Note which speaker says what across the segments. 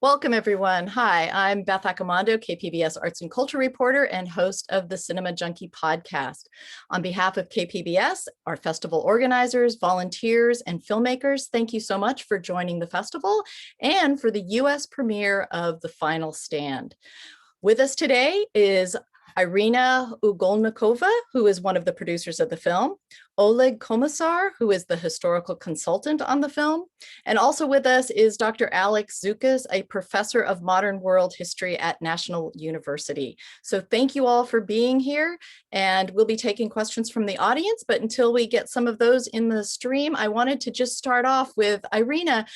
Speaker 1: Welcome, everyone. Hi, I'm Beth Accomando, KPBS Arts and Culture reporter and host of the Cinema Junkie podcast. On behalf of KPBS, our festival organizers, volunteers, and filmmakers, thank you so much for joining the festival and for the U.S. premiere of The Final Stand. With us today is Irina Ugolnikova, who is one of the producers of the film, Oleg Komissar, who is the historical consultant on the film, and also with us is Dr. Alex Zukas, a professor of modern world history at National University. So thank you all for being here, and we'll be taking questions from the audience, but until we get some of those in the stream, I wanted to just start off with Irina.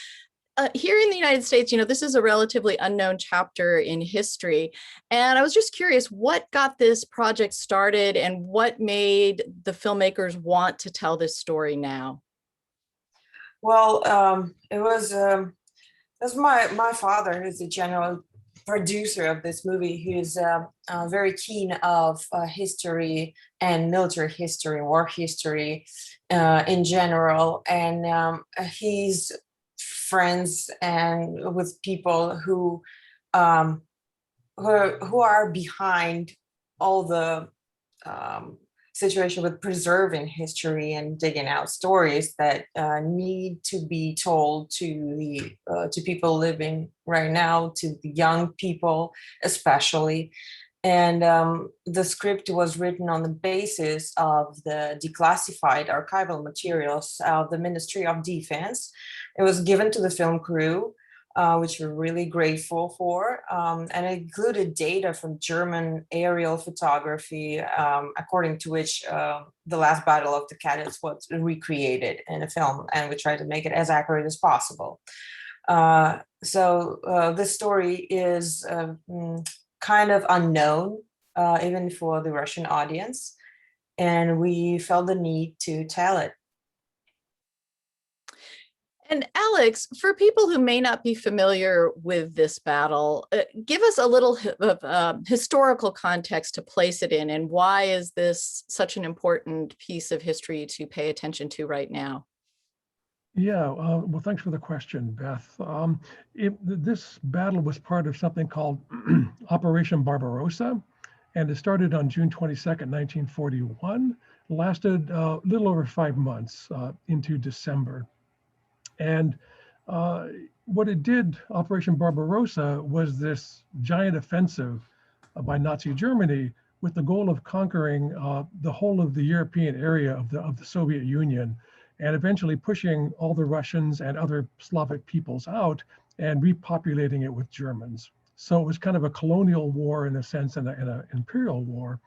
Speaker 1: Here in the United States, this is a relatively unknown chapter in history. And I was just curious, what got this project started and what made the filmmakers want to tell this story now?
Speaker 2: Well, it was my father, who's the general producer of this movie, who's very keen of history and military history, war history in general. And he's friends and with people who are behind all the situation with preserving history and digging out stories that need to be told to people living right now, to the young people especially. And the script was written on the basis of the declassified archival materials of the Ministry of Defense. It was given to the film crew, which we're really grateful for, and it included data from German aerial photography, according to which the last battle of the Cadets was recreated in a film, and we tried to make it as accurate as possible. So this story is kind of unknown, even for the Russian audience, and we felt the need to tell it.
Speaker 1: And Alex, for people who may not be familiar with this battle, give us a little historical context to place it in, and why is this such an important piece of history to pay attention to right now?
Speaker 3: Yeah, well, thanks for the question, Beth. This battle was part of something called Operation Barbarossa, and it started on June 22nd, 1941, lasted a little over 5 months into December. And what it did, Operation Barbarossa, was this giant offensive by Nazi Germany with the goal of conquering the whole of the European area of the Soviet Union, and eventually pushing all the Russians and other Slavic peoples out and repopulating it with Germans. So it was kind of a colonial war in a sense, and an imperial war.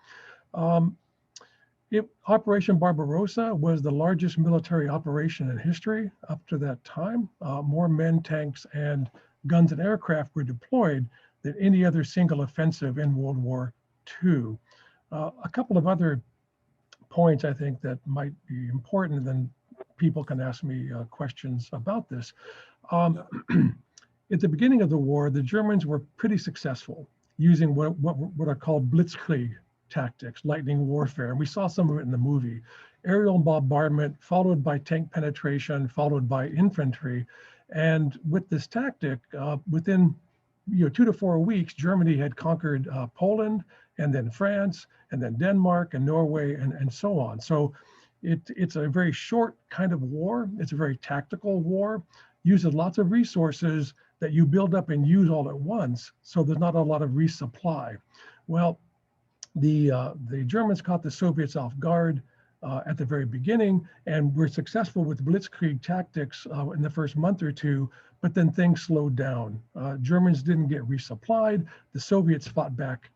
Speaker 3: Operation Barbarossa was the largest military operation in history up to that time. More men, tanks, and guns and aircraft were deployed than any other single offensive in World War II. A couple of other points I think that might be important, and then people can ask me questions about this. At the beginning of the war, the Germans were pretty successful using what are called blitzkrieg tactics, lightning warfare. And we saw some of it in the movie. Aerial bombardment, followed by tank penetration, followed by infantry. And with this tactic, within 2 to 4 weeks, Germany had conquered Poland, and then France, and then Denmark, and Norway, and so on. So it's a very short kind of war. It's a very tactical war, uses lots of resources that you build up and use all at once. So there's not a lot of resupply. Well, the Germans caught the Soviets off guard at the very beginning, and were successful with blitzkrieg tactics in the first month or two, but then things slowed down. Germans didn't get resupplied. The Soviets fought back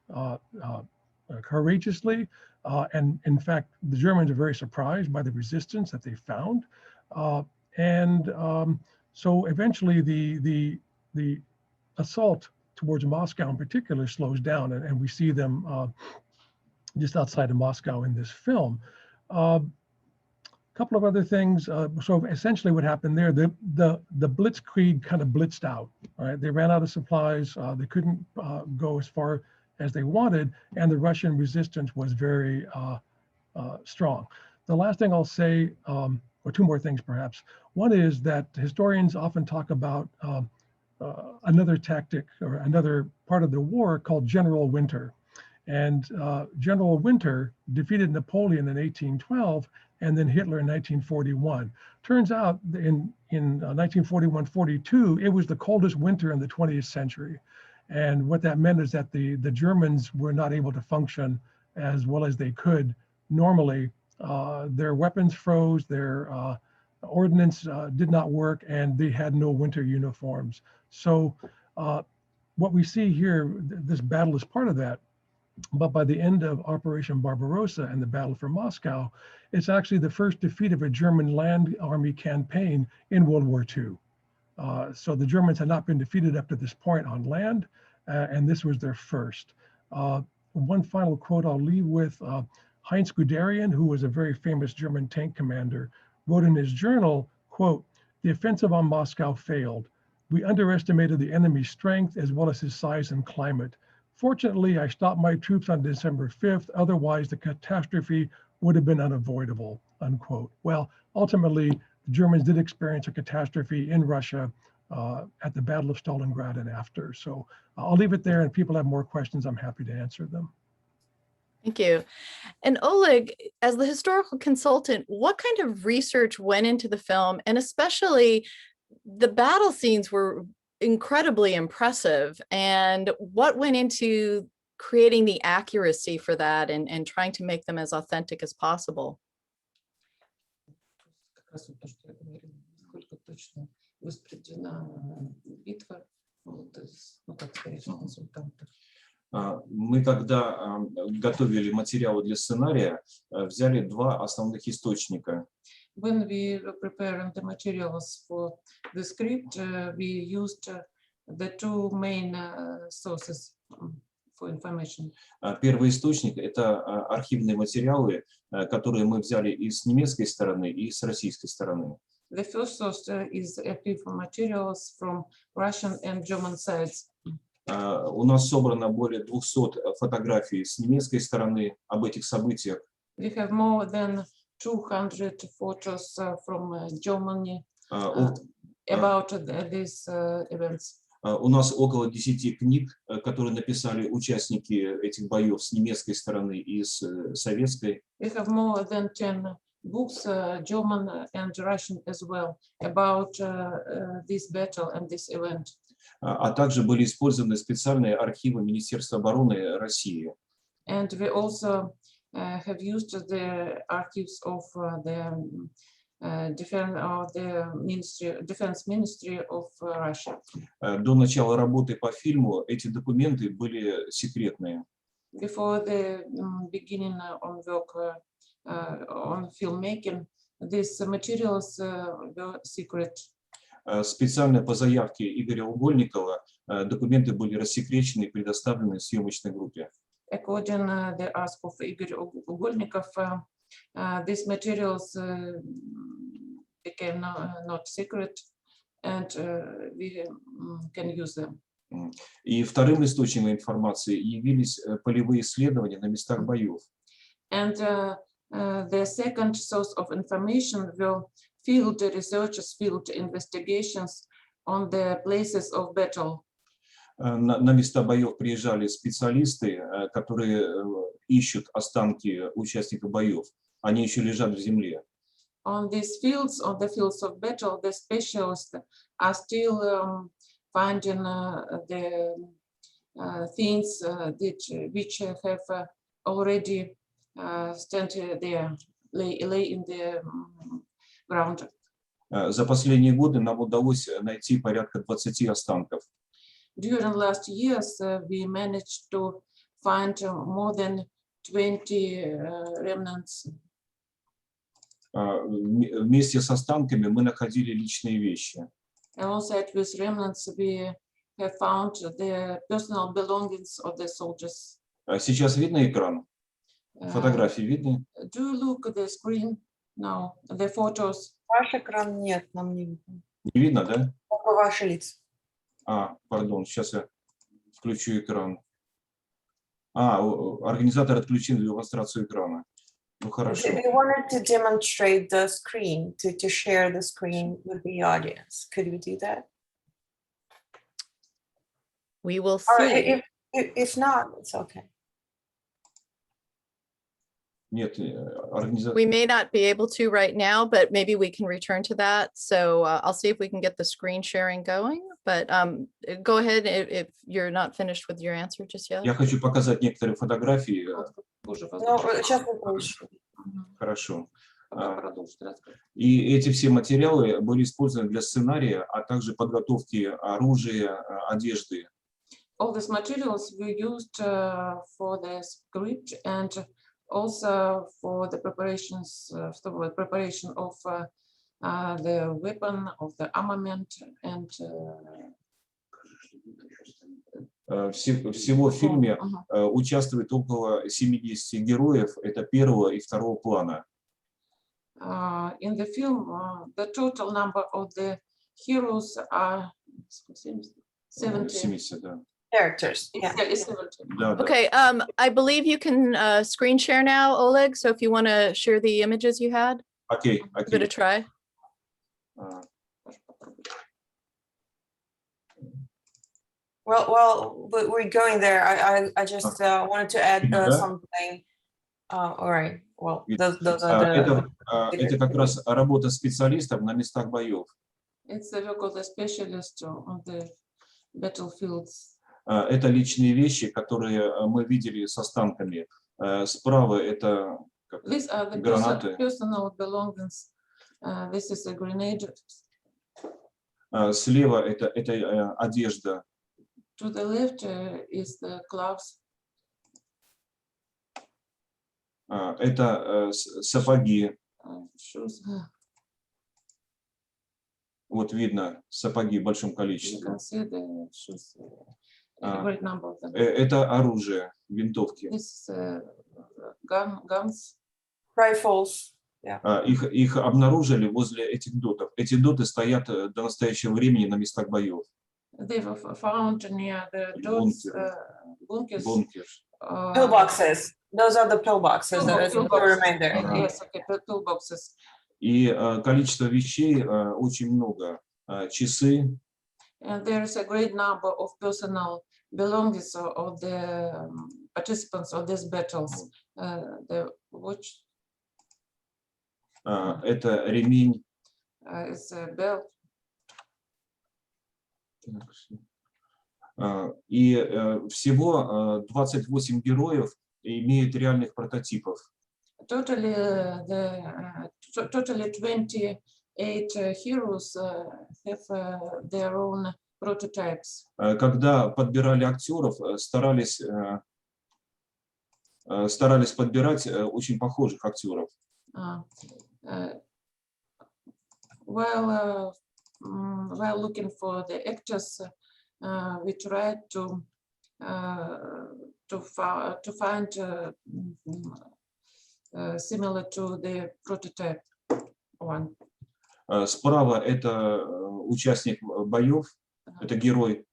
Speaker 3: courageously, and in fact, the Germans are very surprised by the resistance that they found. So eventually the assault towards Moscow in particular slows down, and we see them just outside of Moscow in this film. A couple of other things. So essentially what happened there, the blitzkrieg kind of blitzed out, right? They ran out of supplies. They couldn't go as far as they wanted, and the Russian resistance was very strong. The last thing I'll say, or two more things perhaps. One is that historians often talk about another tactic or another part of the war called General Winter. And General Winter defeated Napoleon in 1812 and then Hitler in 1941. Turns out in 1941-42, it was the coldest winter in the 20th century. And what that meant is that the Germans were not able to function as well as they could normally. Their weapons froze, their ordnance did not work, and they had no winter uniforms. So what we see here, this battle is part of that. But by the end of Operation Barbarossa and the battle for Moscow, it's actually the first defeat of a German land army campaign in World War II. So the Germans had not been defeated up to this point on land, and this was their first. One final quote I'll leave with, Heinz Guderian, who was a very famous German tank commander, wrote in his journal, quote, "The offensive on Moscow failed. We underestimated the enemy's strength as well as his size and climate. Fortunately, I stopped my troops on December 5th. Otherwise, the catastrophe would have been unavoidable," unquote. Well, ultimately, the Germans did experience a catastrophe in Russia at the Battle of Stalingrad and after. So I'll leave it there, and if people have more questions, I'm happy to answer them.
Speaker 1: Thank you. And Oleg, as the historical consultant, what kind of research went into the film? And especially the battle scenes were incredibly impressive. And what went into creating the accuracy for that and trying to make them as authentic as possible?
Speaker 4: Мы, когда готовили материалы для сценария, взяли два основных источника.
Speaker 5: When we were preparing the materials for the script, we used the two main sources for information.
Speaker 4: Первый источник — это архивные материалы, которые мы взяли и с немецкой стороны, и с российской стороны.
Speaker 5: The first source is archive materials from Russian and German sides.
Speaker 4: У нас собрано более 200 фотографий с немецкой стороны об этих событиях.
Speaker 5: We have more than 200 photos from Germany about these events.
Speaker 4: У нас около 10 книг, которые написали участники этих боев с немецкой стороны и с советской.
Speaker 5: We have more than 10 books, German and Russian as well, about this battle and this event.
Speaker 4: А также были использованы специальные архивы Министерства обороны России.
Speaker 5: And we also have used the archives of the Defense Ministry of Russia.
Speaker 4: До начала работы по фильму эти документы были секретные.
Speaker 5: Before the beginning on work on filmmaking, these materials were secret.
Speaker 4: Специально по заявке Игоря Угольникова документы были рассекречены и предоставлены съемочной группе.
Speaker 5: According to the ask of Igor Ugolnikov, these materials became not secret, and we can use them.
Speaker 4: И вторым источником информации явились полевые исследования на местах боев.
Speaker 5: And the second source of information were field researches, field investigations on the places of battle.
Speaker 4: На места боев приезжали специалисты, которые ищут останки участников боев. Они еще лежат в земле.
Speaker 5: On these fields, on the fields of battle, the specialists are still finding the things which have already stand there, lay in the ground.
Speaker 4: За последние годы нам удалось найти порядка 20 останков.
Speaker 5: During last years, we managed to find more than 20 remnants.
Speaker 4: Вместе с останками мы находили личные вещи.
Speaker 5: Alongside with remnants, we have found the personal belongings of the soldiers.
Speaker 4: Сейчас видно экран? Фотографии видны?
Speaker 5: Do you look at the screen now? The photos.
Speaker 2: Ваш экран нет, нам не видно.
Speaker 4: Не видно, да?
Speaker 2: Только ваши лица.
Speaker 4: Пардон, сейчас я включу экран. Организатор отключил демонстрацию экрана. Ну, хорошо.
Speaker 2: We wanted to demonstrate the screen, to share the screen with the audience. Could we do that?
Speaker 1: We will
Speaker 2: Or
Speaker 1: see.
Speaker 2: if not, it's okay.
Speaker 4: Нет, организация.
Speaker 1: We may not be able to right now, but maybe we can return to that. So I'll see if we can get the screen sharing going, but go ahead if you're not finished with your answer just yet.
Speaker 4: Я хочу показать некоторые фотографии.
Speaker 5: Уже
Speaker 2: Ну,
Speaker 5: возможно.
Speaker 2: сейчас не получится.
Speaker 4: Хорошо.
Speaker 5: Пока продолжить рассказ.
Speaker 4: И эти все материалы были использованы для сценария, а также подготовки оружия, одежды.
Speaker 5: All these materials were used for the script and also for the preparations, preparation of the weapon, of the armament, and
Speaker 4: Всего в фильме участвует около 70 героев, это первого и второго плана.
Speaker 5: in the film, the total number of the heroes are 70.
Speaker 4: 70, да.
Speaker 2: Characters. Yeah.
Speaker 5: It's 70.
Speaker 4: Да, да.
Speaker 1: Okay, I believe you can screen share now, Oleg. So if you want to share the images you had,
Speaker 4: Окей,
Speaker 1: give it a
Speaker 4: окей.
Speaker 1: try.
Speaker 2: Well, we're going there. I just wanted to add
Speaker 4: Да.
Speaker 2: something. All right. Well, those are the.
Speaker 4: Это как раз работа специалистов на местах боев.
Speaker 5: It's the work of the specialist on the battlefields.
Speaker 4: Это личные вещи, которые мы видели с останками. Справа это
Speaker 5: These are the
Speaker 4: гранаты.
Speaker 5: personal belongings. This is a grenade.
Speaker 4: Слева это одежда.
Speaker 5: To the left is the gloves.
Speaker 4: Это сапоги.
Speaker 5: Shoes.
Speaker 4: Вот видно сапоги в большом
Speaker 5: You
Speaker 4: количестве.
Speaker 5: can see the shoes. A great number of them.
Speaker 4: Это оружие, винтовки.
Speaker 5: This is guns.
Speaker 2: Rifles.
Speaker 4: Их обнаружили возле этих дотов. Эти доты стоят до настоящего времени на местах боев.
Speaker 5: They were found near the dots, bunkers.
Speaker 4: Бункер.
Speaker 2: Pillboxes. Those are the pillboxes. That is the
Speaker 5: Pillboxes.
Speaker 2: reminder.
Speaker 5: Yes, okay, pillboxes.
Speaker 4: И количество вещей очень много. Часы,
Speaker 5: And there is a great number of personal belongings of the participants of these battles. The watch
Speaker 4: это ремень.
Speaker 5: is a belt.
Speaker 4: И всего 28 героев имеют реальных прототипов.
Speaker 5: Totally, totally 28 heroes have their own prototypes.
Speaker 4: Когда подбирали актеров, старались подбирать очень похожих актеров.
Speaker 5: While looking for the actors, we tried to find similar to the prototype one.
Speaker 4: Справа это участник боев, это герой,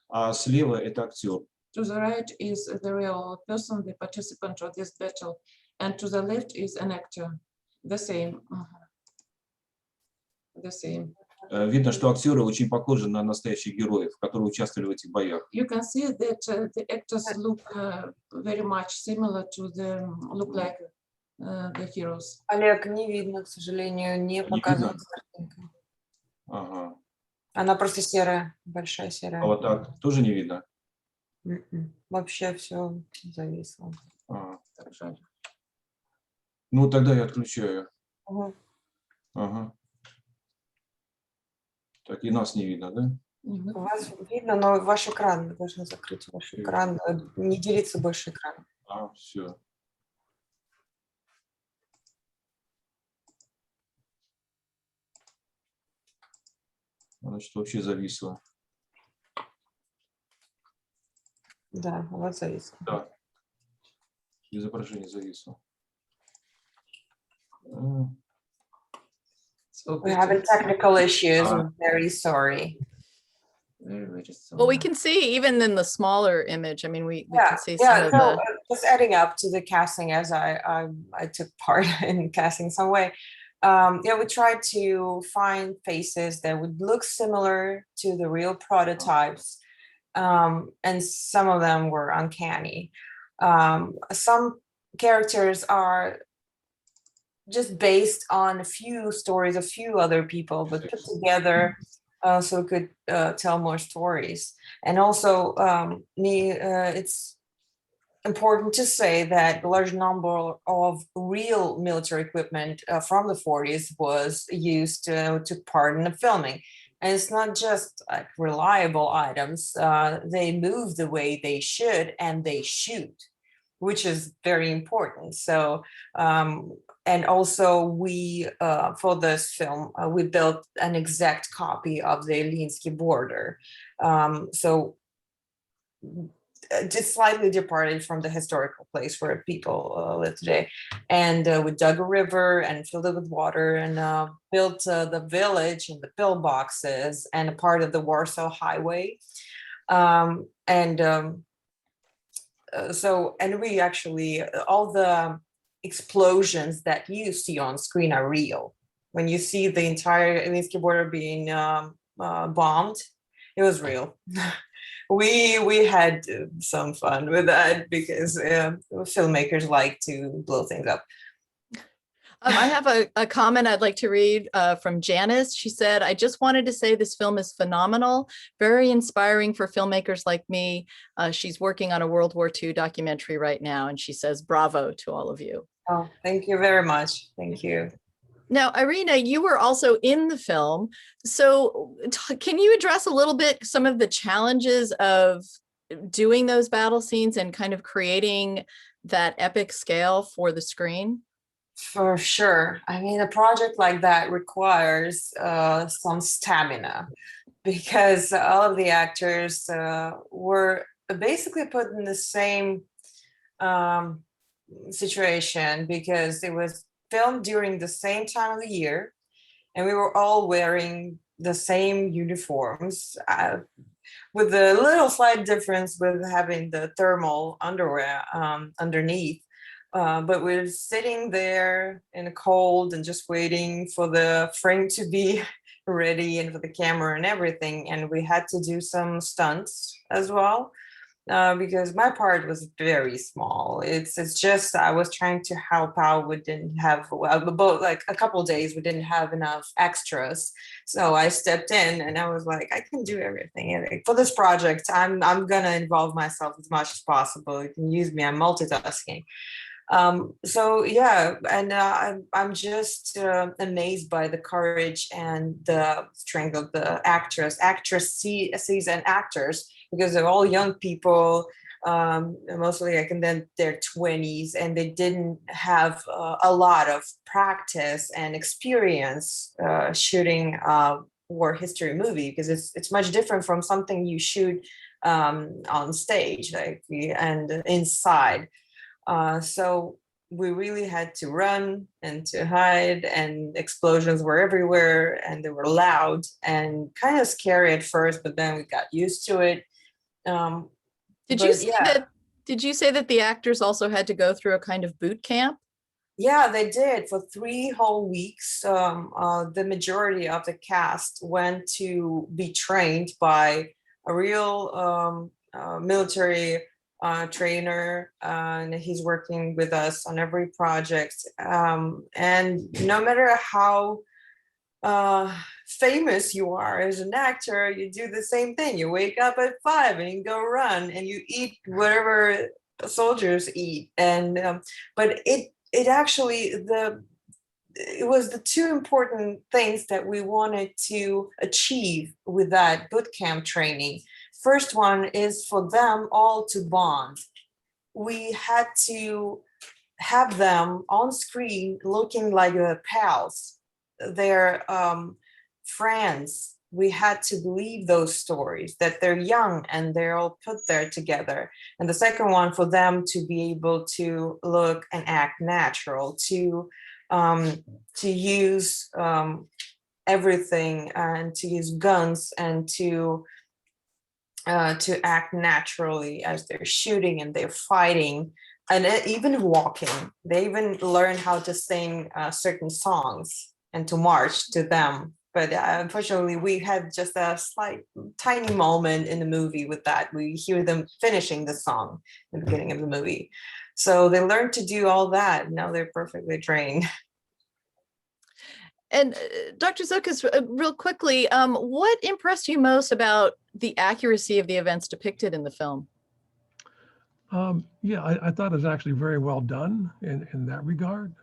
Speaker 4: а слева это актер.
Speaker 5: To the right is the real person, the participant of this battle, and to the left is an actor. The same. The same.
Speaker 4: Видно, что актеры очень похожи на настоящих героев, которые участвовали в этих боях.
Speaker 5: You can see that the actors look very much similar to the look like the heroes.
Speaker 2: Олег, не видно, к сожалению, не показывает картинка.
Speaker 4: Ага.
Speaker 2: Она просто серая, большая
Speaker 4: А
Speaker 2: серая.
Speaker 4: вот так тоже не видно?
Speaker 2: Вообще все зависло.
Speaker 4: Ага.
Speaker 5: Так жаль.
Speaker 4: Ну, тогда я отключаю.
Speaker 2: Угу.
Speaker 4: Ага. Так, и нас не видно, да?
Speaker 2: У вас видно, но ваш экран, вы должны закрыть ваш экран, не делиться больше экраном.
Speaker 4: Все. Значит, вообще зависло.
Speaker 2: Да, у вас зависло.
Speaker 4: Да. Изображение зависло.
Speaker 5: So
Speaker 2: We're having technical issues. I'm very sorry.
Speaker 5: very
Speaker 1: Well, we can see even in the smaller image. I mean, we can see some
Speaker 2: Yeah.
Speaker 1: of
Speaker 2: So
Speaker 1: the.
Speaker 2: just adding up to the casting, as I took part in casting some way. We tried to find faces that would look similar to the real prototypes, and some of them were uncanny. Some characters are just based on a few stories, a few other people, but put together so we could tell more stories. And also, it's important to say that a large number of real military equipment from the 40s was used to took part in the filming. And it's not just like reliable items, they move the way they should and they shoot, which is very important. So, and also we, for this film, we built an exact copy of the Linsky border. So just slightly departed from the historical place where people live today. And we dug a river and filled it with water and built the village and the pillboxes and a part of the Warsaw Highway. And we actually, all the explosions that you see on screen are real. When you see the entire Linsky border being bombed, it was real. We had some fun with that because filmmakers like to blow things up.
Speaker 1: I have a comment I'd like to read from Janice. She said, I just wanted to say this film is phenomenal, very inspiring for filmmakers like me. She's working on a World War II documentary right now, and she says, bravo to all of you.
Speaker 2: Oh, thank you very much. Thank you.
Speaker 1: Now, Irina, you were also in the film. So can you address a little bit some of the challenges of doing those battle scenes and kind of creating that epic scale for the screen?
Speaker 2: For sure. I mean, a project like that requires some stamina because all of the actors were basically put in the same situation because it was filmed during the same time of the year and we were all wearing the same uniforms with a little slight difference with having the thermal underwear underneath. But we're sitting there in the cold and just waiting for the frame to be ready and for the camera and everything. And we had to do some stunts as well because my part was very small. It's just I was trying to help out. We didn't have like a couple of days. We didn't have enough extras, so I stepped in and I was like, I can do everything. And for this project, I'm gonna involve myself as much as possible. You can use me. I'm multitasking. So yeah, and I'm just amazed by the courage and the strength of the actresses and actors because they're all young people, mostly like in their 20s, and they didn't have a lot of practice and experience shooting a war history movie because it's much different from something you shoot on stage, like and inside. So we really had to run and to hide, and explosions were everywhere and they were loud and kind of scary at first, but then we got used to it.
Speaker 1: Did you say that the actors also had to go through a kind of boot camp?
Speaker 2: Yeah, they did for 3 whole weeks. The majority of the cast went to be trained by a real military trainer, and he's working with us on every project. And no matter how famous you are as an actor, you do the same thing. You wake up at 5 and you go run and you eat whatever soldiers eat. And but it actually it was the 2 important things that we wanted to achieve with that boot camp training. First one is for them all to bond. We had to have them on screen looking like pals, their friends. We had to believe those stories, that they're young and they're all put there together. And the second one, for them to be able to look and act natural, to use everything and to use guns and to act naturally as they're shooting and they're fighting and even walking. They even learn how to sing certain songs and to march to them But unfortunately, we had just a slight, tiny moment in the movie with that. We hear them finishing the song in the beginning of the movie. So they learned to do all that. Now they're perfectly trained.
Speaker 1: And Dr. Zukas, real quickly, what impressed you most about the accuracy of the events depicted in the film?
Speaker 3: Yeah, I thought it was actually very well done in that regard.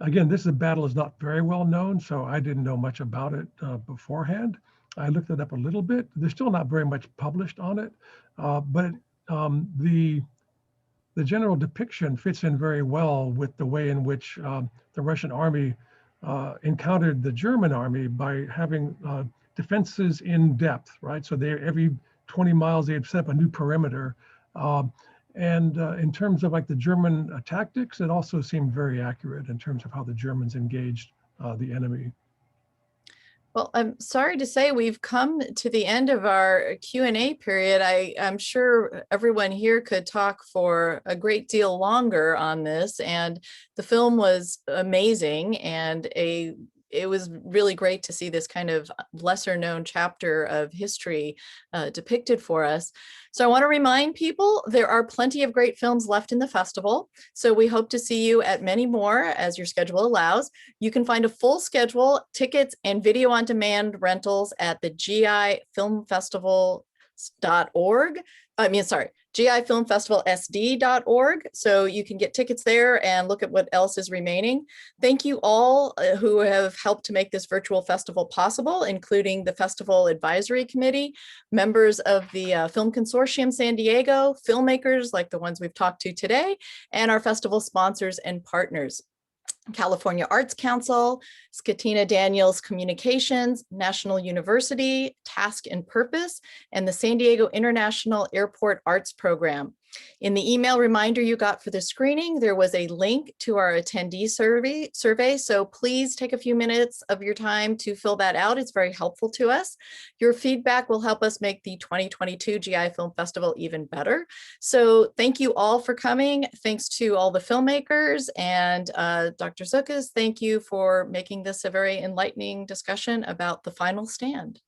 Speaker 3: Again, this battle is not very well known, so I didn't know much about it beforehand. I looked it up a little bit. There's still not very much published on it, but the general depiction fits in very well with the way in which the Russian army encountered the German army by having defenses in depth, right? So they every 20 miles they'd set up a new perimeter. And in terms of like the German tactics, it also seemed very accurate in terms of how the Germans engaged the enemy.
Speaker 1: Well, I'm sorry to say we've come to the end of our Q&A period. I'm sure everyone here could talk for a great deal longer on this, and the film was amazing, and it was really great to see this kind of lesser known chapter of history depicted for us. So I want to remind people there are plenty of great films left in the festival. So we hope to see you at many more as your schedule allows. You can find a full schedule, tickets, and video on demand rentals at the gifilmfestival.org. gifilmfestivalsd.org. So you can get tickets there and look at what else is remaining. Thank you all who have helped to make this virtual festival possible, including the Festival Advisory Committee, members of the Film Consortium San Diego, filmmakers like the ones we've talked to today, and our festival sponsors and partners. California Arts Council, Skatina Daniels Communications, National University, Task and Purpose, and the San Diego International Airport Arts Program. In the email reminder you got for the screening, there was a link to our attendee survey. So please take a few minutes of your time to fill that out. It's very helpful to us. Your feedback will help us make the 2022 GI Film Festival even better. So thank you all for coming. Thanks to all the filmmakers, and Dr. Zukas, thank you for making this a very enlightening discussion about The Final Stand.